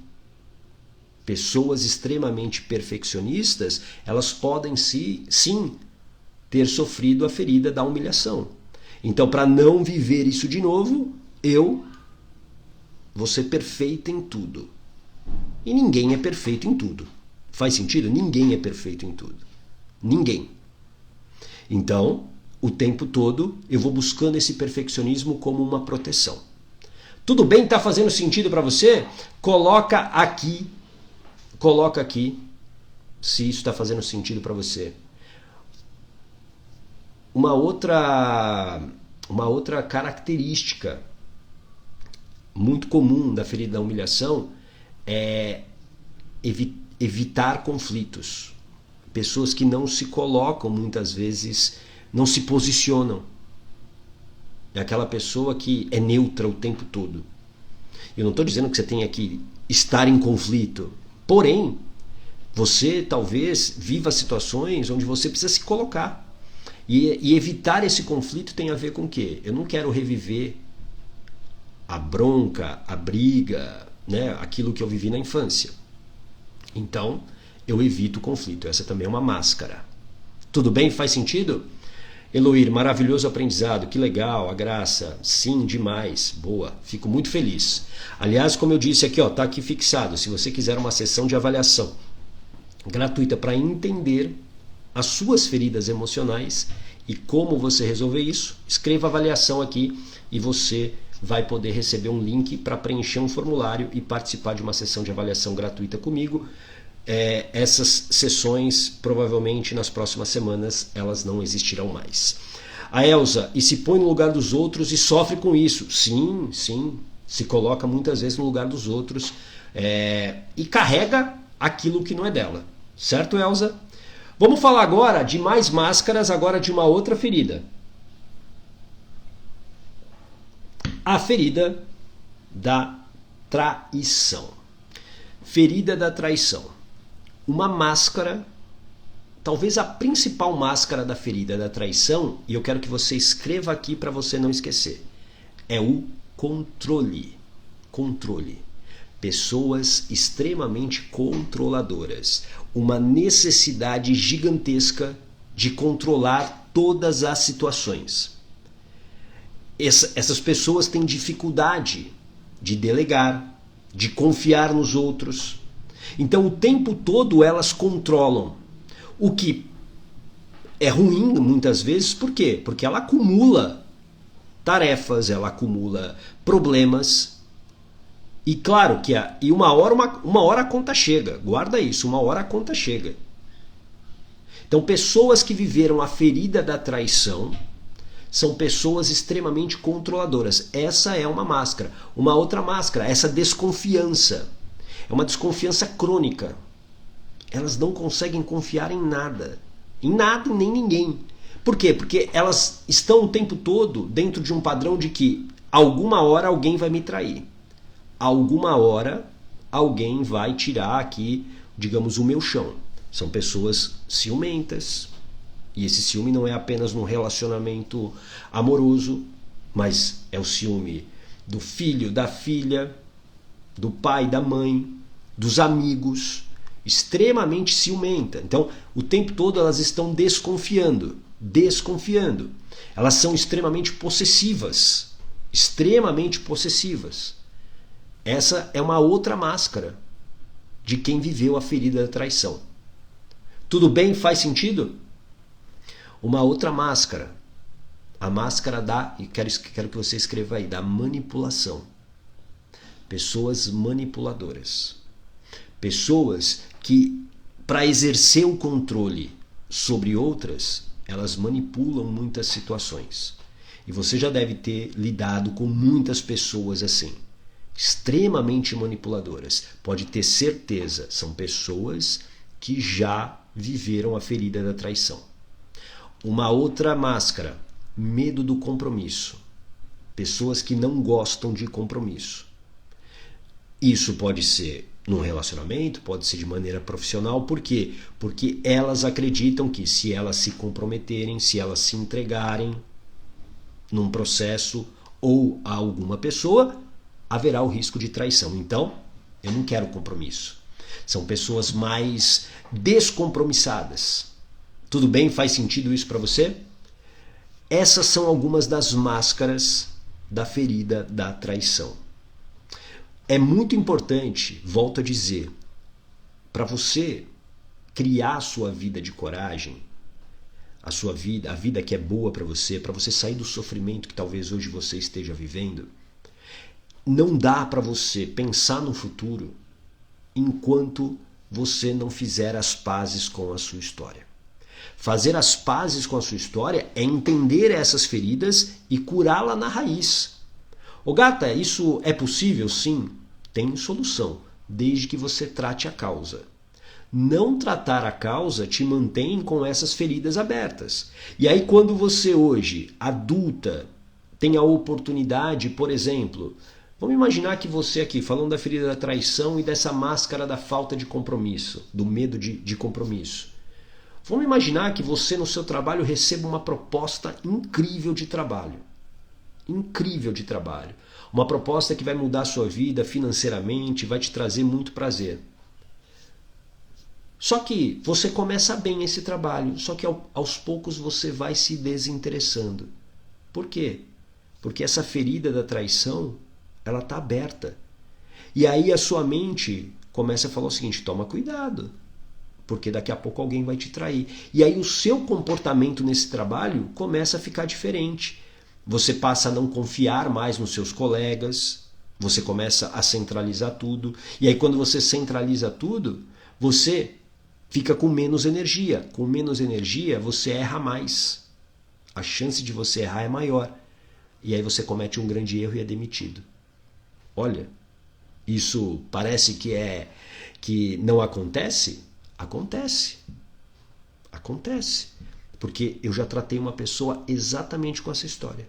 Pessoas extremamente perfeccionistas, elas podem sim ter sofrido a ferida da humilhação. Então, para não viver isso de novo, eu vou ser perfeita em tudo. E ninguém é perfeito em tudo. Faz sentido? Ninguém é perfeito em tudo. Ninguém. Então, o tempo todo, eu vou buscando esse perfeccionismo como uma proteção. Tudo bem? Está fazendo sentido para você? Coloca aqui se isso está fazendo sentido para você. Uma outra característica muito comum da ferida da humilhação é evitar conflitos. Pessoas que não se colocam, muitas vezes, não se posicionam. É aquela pessoa que é neutra o tempo todo. Eu não estou dizendo que você tenha que estar em conflito. Porém, você talvez viva situações onde você precisa se colocar. E evitar esse conflito tem a ver com o quê? Eu não quero reviver a bronca, a briga, né? Aquilo que eu vivi na infância. Então, eu evito o conflito. Essa também é uma máscara. Tudo bem? Faz sentido? Eloir, maravilhoso aprendizado, que legal, a Graça, sim, demais, boa, fico muito feliz. Aliás, como eu disse aqui, tá aqui fixado, se você quiser uma sessão de avaliação gratuita para entender as suas feridas emocionais e como você resolver isso, escreva avaliação aqui e você vai poder receber um link para preencher um formulário e participar de uma sessão de avaliação gratuita comigo. Essas sessões, provavelmente nas próximas semanas, elas não existirão mais. A Elza, e se põe no lugar dos outros e sofre com isso. Sim, se coloca muitas vezes no lugar dos outros e carrega aquilo que não é dela. Certo, Elza? Vamos falar agora de mais máscaras, agora de uma outra ferida. A ferida da traição. Ferida da traição. Uma máscara, talvez a principal máscara da ferida da traição, e eu quero que você escreva aqui para você não esquecer, é o controle. Controle. Pessoas extremamente controladoras. Uma necessidade gigantesca de controlar todas as situações. Essas pessoas têm dificuldade de delegar, de confiar nos outros. Então, o tempo todo elas controlam. O que é ruim muitas vezes, por quê? Porque ela acumula tarefas, ela acumula problemas. E claro que uma hora a conta chega. Guarda isso, uma hora a conta chega. Então, pessoas que viveram a ferida da traição são pessoas extremamente controladoras. Essa é uma máscara. Uma outra máscara, essa desconfiança. É uma desconfiança crônica. Elas não conseguem confiar em nada. Em nada e nem ninguém. Por quê? Porque elas estão o tempo todo dentro de um padrão de que alguma hora alguém vai me trair. Alguma hora alguém vai tirar aqui, digamos, o meu chão. São pessoas ciumentas. E esse ciúme não é apenas num relacionamento amoroso, mas é o ciúme do filho, da filha, do pai, da mãe, dos amigos, extremamente ciumenta. Então, o tempo todo elas estão desconfiando. Elas são extremamente possessivas. Essa é uma outra máscara de quem viveu a ferida da traição. Tudo bem? Faz sentido? Uma outra máscara. A máscara e quero que você escreva aí, da manipulação. Pessoas manipuladoras. Pessoas que, para exercer o controle sobre outras, elas manipulam muitas situações. E você já deve ter lidado com muitas pessoas assim, extremamente manipuladoras. Pode ter certeza, são pessoas que já viveram a ferida da traição. Uma outra máscara, medo do compromisso. Pessoas que não gostam de compromisso. Isso pode ser num relacionamento, pode ser de maneira profissional. Por quê? Porque elas acreditam que se elas se comprometerem, se elas se entregarem num processo ou a alguma pessoa, haverá o risco de traição. Então, eu não quero compromisso. São pessoas mais descompromissadas. Tudo bem? Faz sentido isso para você? Essas são algumas das máscaras da ferida da traição. É muito importante, volto a dizer, para você criar a sua vida de coragem, a sua vida, a vida que é boa para você sair do sofrimento que talvez hoje você esteja vivendo. Não dá para você pensar no futuro enquanto você não fizer as pazes com a sua história. Fazer as pazes com a sua história é entender essas feridas e curá-la na raiz. Ô gata, isso é possível? Sim, tem solução, desde que você trate a causa. Não tratar a causa te mantém com essas feridas abertas. E aí quando você hoje, adulta, tem a oportunidade, por exemplo, vamos imaginar que você aqui, falando da ferida da traição e dessa máscara da falta de compromisso, do medo de compromisso. Vamos imaginar que você no seu trabalho receba uma proposta incrível de trabalho. Incrível de trabalho. Uma proposta que vai mudar a sua vida financeiramente, vai te trazer muito prazer. Só que você começa bem esse trabalho, só que aos poucos você vai se desinteressando. Por quê? Porque essa ferida da traição, ela está aberta. E aí a sua mente começa a falar o seguinte, toma cuidado, porque daqui a pouco alguém vai te trair. E aí o seu comportamento nesse trabalho começa a ficar diferente. Você passa a não confiar mais nos seus colegas, você começa a centralizar tudo. E aí quando você centraliza tudo, você fica com menos energia. Com menos energia, você erra mais. A chance de você errar é maior. E aí você comete um grande erro e é demitido. Olha, isso parece que não acontece? Acontece. Acontece. Porque eu já tratei uma pessoa exatamente com essa história.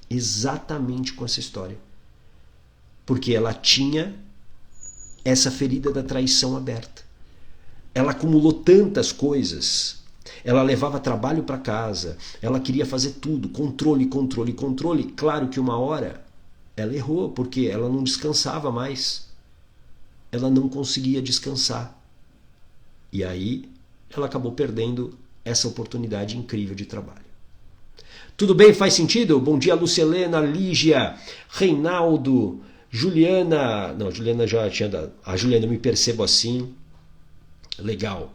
Exatamente com essa história. Porque ela tinha essa ferida da traição aberta. Ela acumulou tantas coisas. Ela levava trabalho para casa. Ela queria fazer tudo. Controle, controle, controle. Claro que uma hora ela errou, porque ela não descansava mais. Ela não conseguia descansar. E aí ela acabou perdendo essa oportunidade incrível de trabalho. Tudo bem? Faz sentido? Bom dia, Lucelena, Lígia, Reinaldo, Juliana. Não, Juliana já tinha dado. A Juliana, eu me percebo assim. Legal.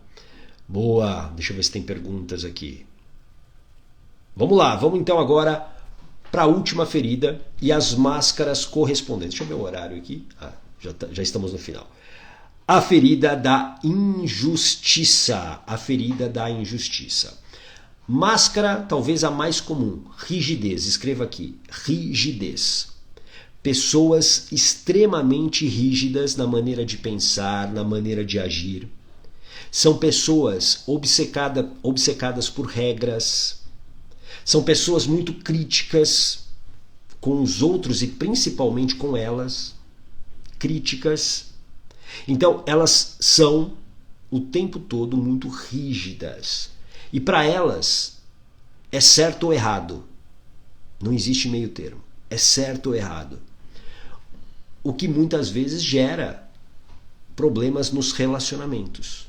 Boa. Deixa eu ver se tem perguntas aqui. Vamos lá. Vamos então agora para a última ferida e as máscaras correspondentes. Deixa eu ver o horário aqui. Já estamos no final. A ferida da injustiça. A ferida da injustiça. Máscara, talvez a mais comum. Rigidez. Escreva aqui. Rigidez. Pessoas extremamente rígidas na maneira de pensar, na maneira de agir. São pessoas obcecadas por regras. São pessoas muito críticas com os outros e principalmente com elas. Críticas. Então, elas são o tempo todo muito rígidas. E para elas, é certo ou errado. Não existe meio termo. É certo ou errado. O que muitas vezes gera problemas nos relacionamentos.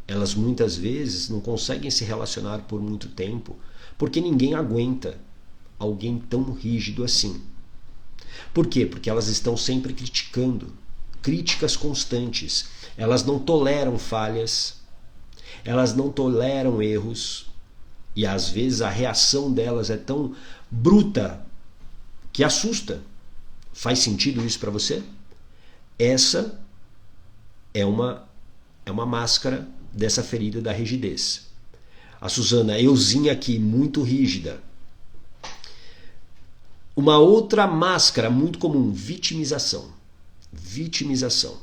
Elas muitas vezes não conseguem se relacionar por muito tempo porque ninguém aguenta alguém tão rígido assim. Por quê? Porque elas estão sempre criticando. Críticas constantes. Elas não toleram falhas. Elas não toleram erros. E às vezes a reação delas é tão bruta que assusta. Faz sentido isso para você? Essa é uma máscara dessa ferida da rigidez. A Suzana, euzinha aqui, muito rígida. Uma outra máscara muito comum, vitimização. Vitimização.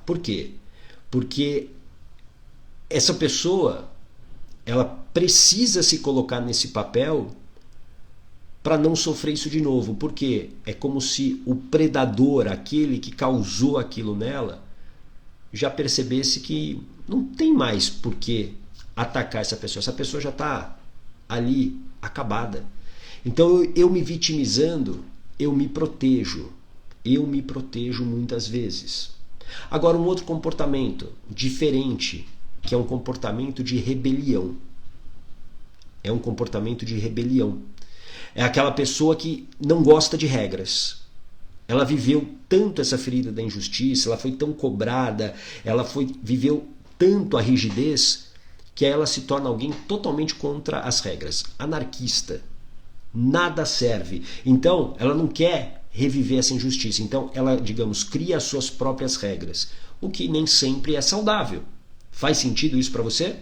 Por quê? Porque essa pessoa, ela precisa se colocar nesse papel para não sofrer isso de novo. Porque é como se o predador, aquele que causou aquilo nela, já percebesse que não tem mais por que atacar essa pessoa. Essa pessoa já está ali, acabada. Então eu me vitimizando, eu me protejo. Eu me protejo muitas vezes. Agora, um outro comportamento diferente, que é um comportamento de rebelião. É um comportamento de rebelião. É aquela pessoa que não gosta de regras. Ela viveu tanto essa ferida da injustiça, ela foi tão cobrada, viveu tanto a rigidez, que ela se torna alguém totalmente contra as regras. Anarquista. Nada serve. Então, ela não quer reviver essa injustiça. Então, ela, digamos, cria as suas próprias regras, o que nem sempre é saudável. Faz sentido isso para você?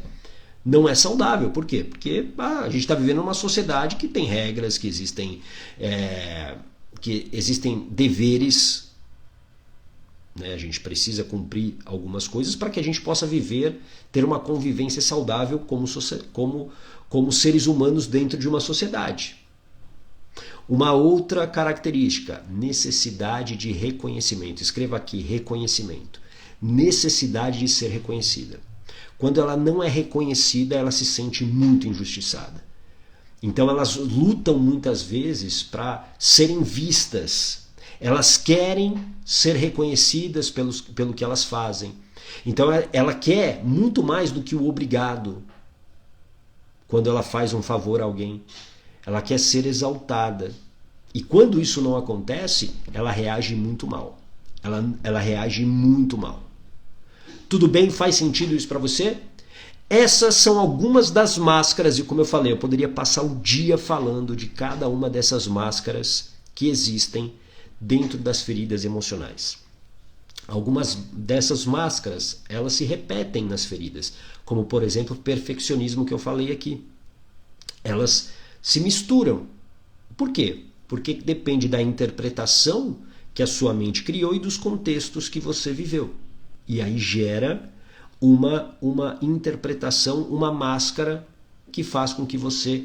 Não é saudável. Por quê? Porque a gente está vivendo numa sociedade que tem regras, que existem deveres, né? A gente precisa cumprir algumas coisas para que a gente possa viver, ter uma convivência saudável como seres humanos dentro de uma sociedade. Uma outra característica, necessidade de reconhecimento. Escreva aqui, reconhecimento. Necessidade de ser reconhecida. Quando ela não é reconhecida, ela se sente muito injustiçada. Então elas lutam muitas vezes para serem vistas. Elas querem ser reconhecidas pelo que elas fazem. Então ela quer muito mais do que o obrigado. Quando ela faz um favor a alguém, ela quer ser exaltada. E quando isso não acontece, ela reage muito mal. Ela reage muito mal. Tudo bem? Faz sentido isso para você? Essas são algumas das máscaras, e como eu falei, eu poderia passar o dia falando de cada uma dessas máscaras que existem dentro das feridas emocionais. Algumas dessas máscaras, elas se repetem nas feridas, como por exemplo o perfeccionismo que eu falei aqui. Elas se misturam. Por quê? Porque depende da interpretação que a sua mente criou e dos contextos que você viveu. E aí gera uma interpretação, uma máscara que faz com que você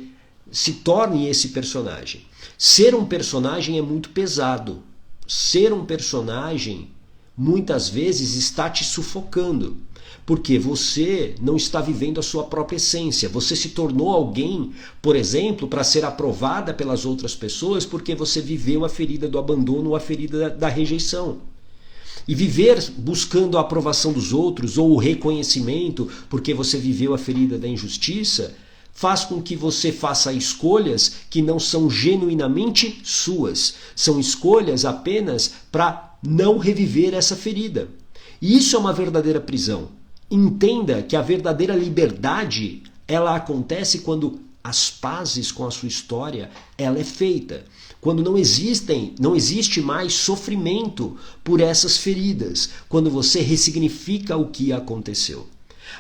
se torne esse personagem. Ser um personagem é muito pesado. Ser um personagem, muitas vezes, está te sufocando. Porque você não está vivendo a sua própria essência. Você se tornou alguém, por exemplo, para ser aprovada pelas outras pessoas porque você viveu a ferida do abandono ou a ferida da rejeição. E viver buscando a aprovação dos outros ou o reconhecimento porque você viveu a ferida da injustiça faz com que você faça escolhas que não são genuinamente suas. São escolhas apenas para não reviver essa ferida. E isso é uma verdadeira prisão. Entenda que a verdadeira liberdade, ela acontece quando as pazes com a sua história, ela é feita. Quando não existe mais sofrimento por essas feridas. Quando você ressignifica o que aconteceu.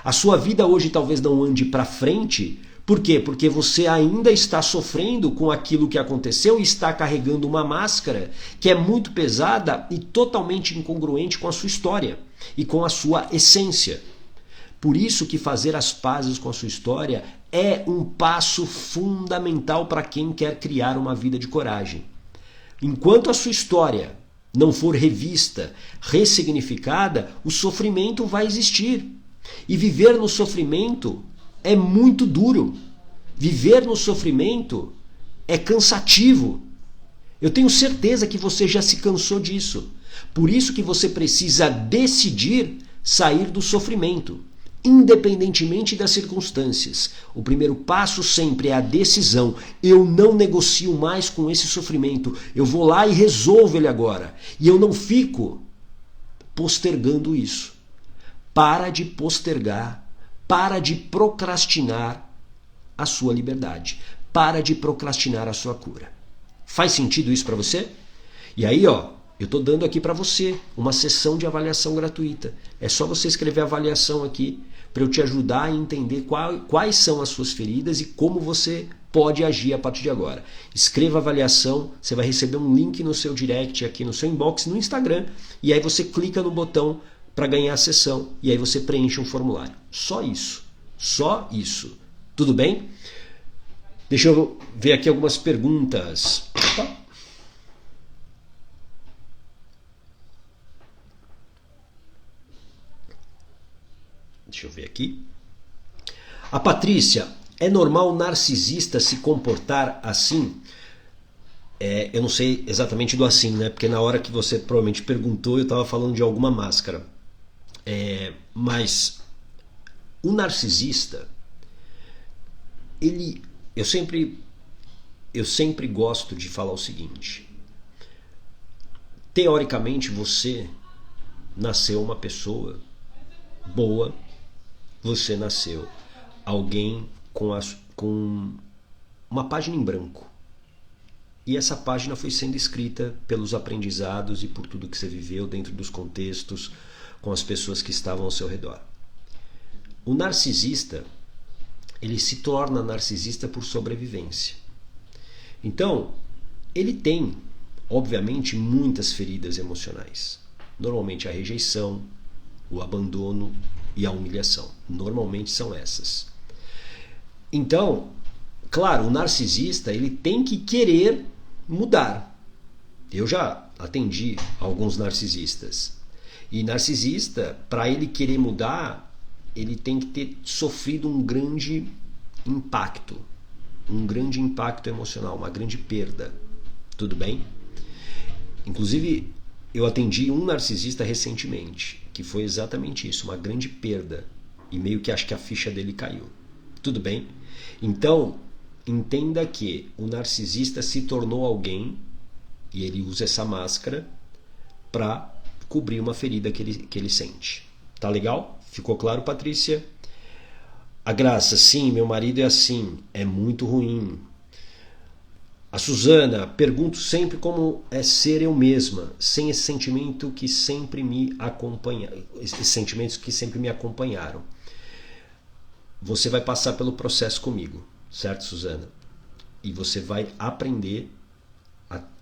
A sua vida hoje talvez não ande para frente. Por quê? Porque você ainda está sofrendo com aquilo que aconteceu e está carregando uma máscara que é muito pesada e totalmente incongruente com a sua história e com a sua essência. Por isso que fazer as pazes com a sua história é um passo fundamental para quem quer criar uma vida de coragem. Enquanto a sua história não for revista, ressignificada, o sofrimento vai existir. E viver no sofrimento é muito duro. Viver no sofrimento é cansativo. Eu tenho certeza que você já se cansou disso. Por isso que você precisa decidir sair do sofrimento, independentemente das circunstâncias. O primeiro passo sempre é a decisão. Eu não negocio mais com esse sofrimento. Eu vou lá e resolvo ele agora. E eu não fico postergando isso. Para de postergar. Para de procrastinar a sua liberdade. Para de procrastinar a sua cura. Faz sentido isso para você? E aí, eu estou dando aqui para você uma sessão de avaliação gratuita. É só você escrever avaliação aqui para eu te ajudar a entender quais são as suas feridas e como você pode agir a partir de agora. Escreva a avaliação, você vai receber um link no seu direct, aqui no seu inbox, no Instagram, e aí você clica no botão para ganhar a sessão, e aí você preenche um formulário. Só isso. Só isso. Tudo bem? Deixa eu ver aqui algumas perguntas. Opa. Deixa eu ver aqui. A Patrícia, é normal o narcisista se comportar assim? Eu não sei exatamente do assim, né? Porque na hora que você provavelmente perguntou, eu estava falando de alguma máscara. Mas o narcisista, eu sempre gosto de falar o seguinte: teoricamente você nasceu uma pessoa boa, você nasceu alguém com uma página em branco. E essa página foi sendo escrita pelos aprendizados e por tudo que você viveu dentro dos contextos, com as pessoas que estavam ao seu redor. O narcisista, ele se torna narcisista por sobrevivência. Então, ele tem, obviamente, muitas feridas emocionais. Normalmente a rejeição, o abandono e a humilhação. Normalmente são essas. Então, claro, o narcisista, ele tem que querer mudar. Eu já atendi alguns narcisistas. E narcisista, para ele querer mudar, ele tem que ter sofrido um grande impacto emocional, uma grande perda. Tudo bem? Inclusive, eu atendi um narcisista recentemente, que foi exatamente isso, uma grande perda. E meio que acho que a ficha dele caiu. Tudo bem? Então, entenda que o narcisista se tornou alguém, e ele usa essa máscara para cobrir uma ferida que ele sente. Tá legal? Ficou claro, Patrícia? A Graça, sim, meu marido é assim, é muito ruim. A Suzana, pergunto sempre como é ser eu mesma, sem esse sentimento que sempre me acompanha, esses sentimentos que sempre me acompanharam. Você vai passar pelo processo comigo, certo, Suzana? E você vai aprender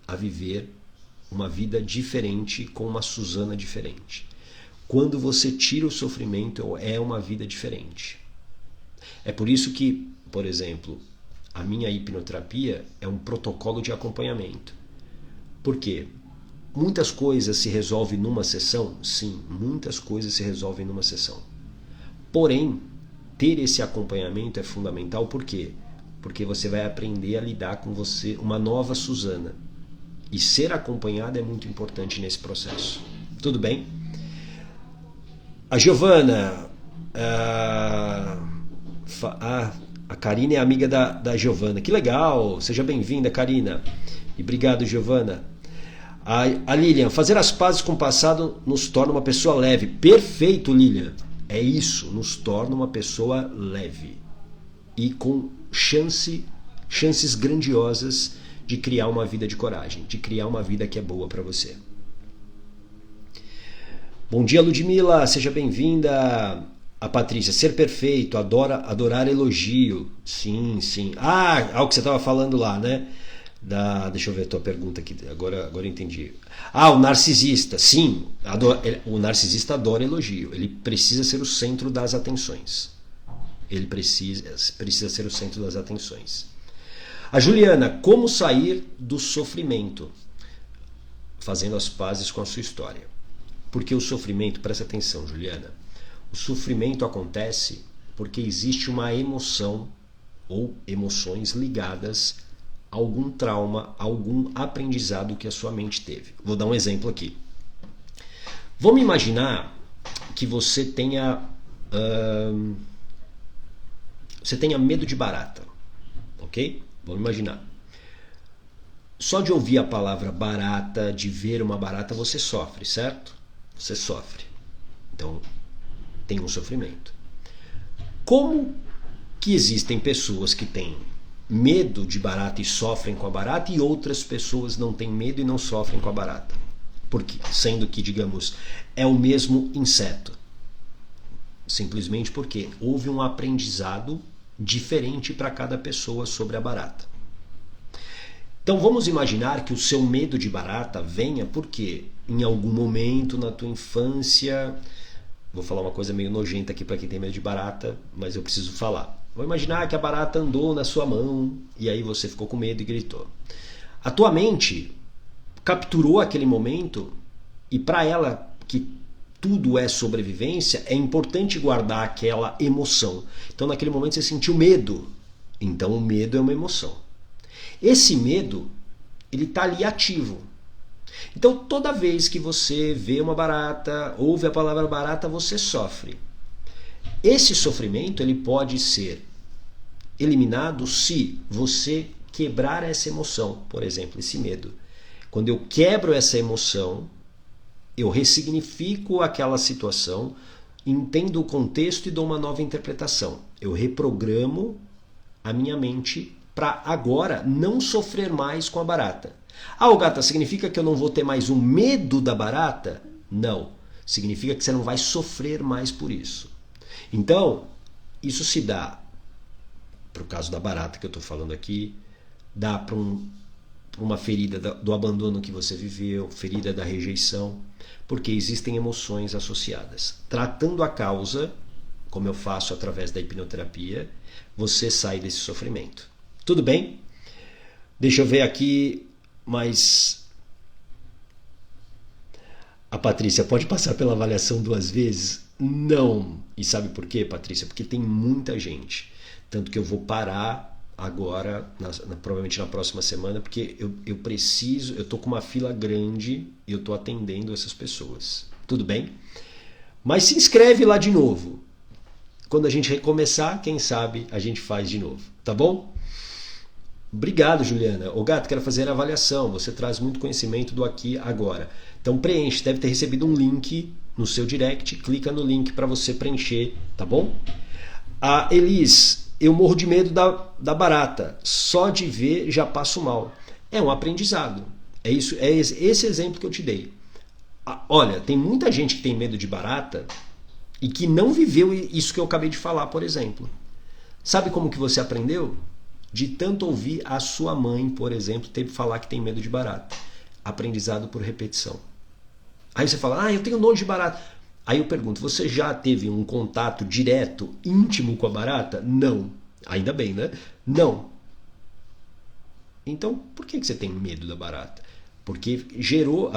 a viver uma vida diferente com uma Suzana diferente. Quando você tira o sofrimento, é uma vida diferente. É por isso que, por exemplo, a minha hipnoterapia é um protocolo de acompanhamento. Por quê? Muitas coisas se resolvem numa sessão? Sim, muitas coisas se resolvem numa sessão. Porém, ter esse acompanhamento é fundamental. Por quê? Porque você vai aprender a lidar com você, uma nova Suzana. E ser acompanhada é muito importante nesse processo. Tudo bem? A Giovana, a Karina é amiga da Giovana. Que legal! Seja bem-vinda, Karina. E obrigado, Giovana. A Lilian, fazer as pazes com o passado nos torna uma pessoa leve. Perfeito, Lilian. É isso, nos torna uma pessoa leve. E com chances grandiosas de criar uma vida de coragem, de criar uma vida que é boa para você. Bom dia, Ludmila, seja bem-vinda. A Patrícia, ser perfeito, adorar elogio. Sim, sim. O que você estava falando lá, né? Deixa eu ver a tua pergunta aqui, agora eu entendi. O narcisista, sim, o narcisista adora elogio, ele precisa ser o centro das atenções. Ele precisa ser o centro das atenções. A Juliana, como sair do sofrimento? Fazendo as pazes com a sua história. Porque o sofrimento, presta atenção, Juliana, o sofrimento acontece porque existe uma emoção ou emoções ligadas a algum trauma, a algum aprendizado que a sua mente teve. Vou dar um exemplo aqui. Vamos imaginar que você tenha medo de barata, ok? Vamos imaginar. Só de ouvir a palavra barata, de ver uma barata, você sofre, certo? Você sofre. Então, tem um sofrimento. Como que existem pessoas que têm medo de barata e sofrem com a barata e outras pessoas não têm medo e não sofrem com a barata? Porque, sendo que, digamos, é o mesmo inseto. Simplesmente porque houve um aprendizado diferente para cada pessoa sobre a barata. Então vamos imaginar que o seu medo de barata venha porque em algum momento na tua infância, vou falar uma coisa meio nojenta aqui para quem tem medo de barata, mas eu preciso falar. Vou imaginar que a barata andou na sua mão e aí você ficou com medo e gritou. A tua mente capturou aquele momento e para ela que tudo é sobrevivência, é importante guardar aquela emoção. Então naquele momento você sentiu medo. Então o medo é uma emoção. Esse medo, ele está ali ativo. Então toda vez que você vê uma barata, ouve a palavra barata, você sofre. Esse sofrimento ele pode ser eliminado se você quebrar essa emoção, por exemplo, esse medo. Quando eu quebro essa emoção, eu ressignifico aquela situação, entendo o contexto e dou uma nova interpretação. Eu reprogramo a minha mente para agora não sofrer mais com a barata. Ah, Gata, significa que eu não vou ter mais um medo da barata? Não. Significa que você não vai sofrer mais por isso. Então, isso se dá, para o caso da barata que eu estou falando aqui, dá para uma ferida do abandono que você viveu, ferida da rejeição, porque existem emoções associadas. Tratando a causa, como eu faço através da hipnoterapia, você sai desse sofrimento. Tudo bem? Deixa eu ver aqui, mas a Patrícia pode passar pela avaliação 2 vezes? Não. E sabe por quê, Patrícia? Porque tem muita gente. Tanto que eu vou parar agora, provavelmente na próxima semana, porque eu estou com uma fila grande e eu estou atendendo essas pessoas. Tudo bem? Mas se inscreve lá de novo. Quando a gente recomeçar, quem sabe a gente faz de novo. Tá bom? Obrigado, Juliana. Ô Gato, quero fazer a avaliação. Você traz muito conhecimento do aqui agora. Então preenche. Deve ter recebido um link no seu direct. Clica no link para você preencher. Tá bom? A Elis, eu morro de medo da barata. Só de ver já passo mal. É um aprendizado. É esse exemplo que eu te dei. Olha, tem muita gente que tem medo de barata e que não viveu isso que eu acabei de falar, por exemplo. Sabe como que você aprendeu? De tanto ouvir a sua mãe, por exemplo, ter que falar que tem medo de barata. Aprendizado por repetição. Aí você fala, eu tenho nojo de barata. Aí eu pergunto, você já teve um contato direto, íntimo com a barata? Não. Ainda bem, né? Não. Então, por que você tem medo da barata? Porque gerou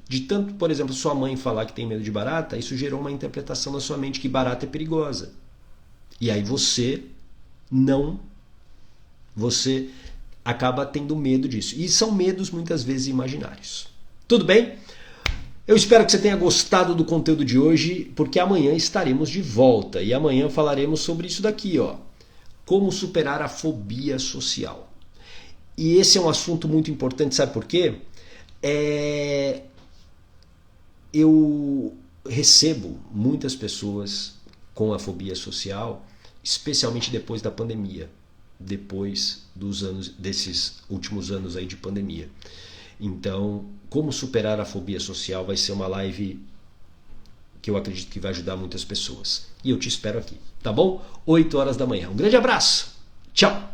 de tanto, por exemplo, sua mãe falar que tem medo de barata, isso gerou uma interpretação na sua mente que barata é perigosa. E aí você acaba tendo medo disso. E são medos muitas vezes imaginários. Tudo bem? Eu espero que você tenha gostado do conteúdo de hoje, porque amanhã estaremos de volta. E amanhã falaremos sobre isso daqui, ó. Como superar a fobia social. E esse é um assunto muito importante, sabe por quê? Eu recebo muitas pessoas com a fobia social, especialmente depois da pandemia, depois desses últimos anos aí de pandemia. Então, como superar a fobia social vai ser uma live que eu acredito que vai ajudar muitas pessoas. E eu te espero aqui, tá bom? 8 horas da manhã. Um grande abraço. Tchau.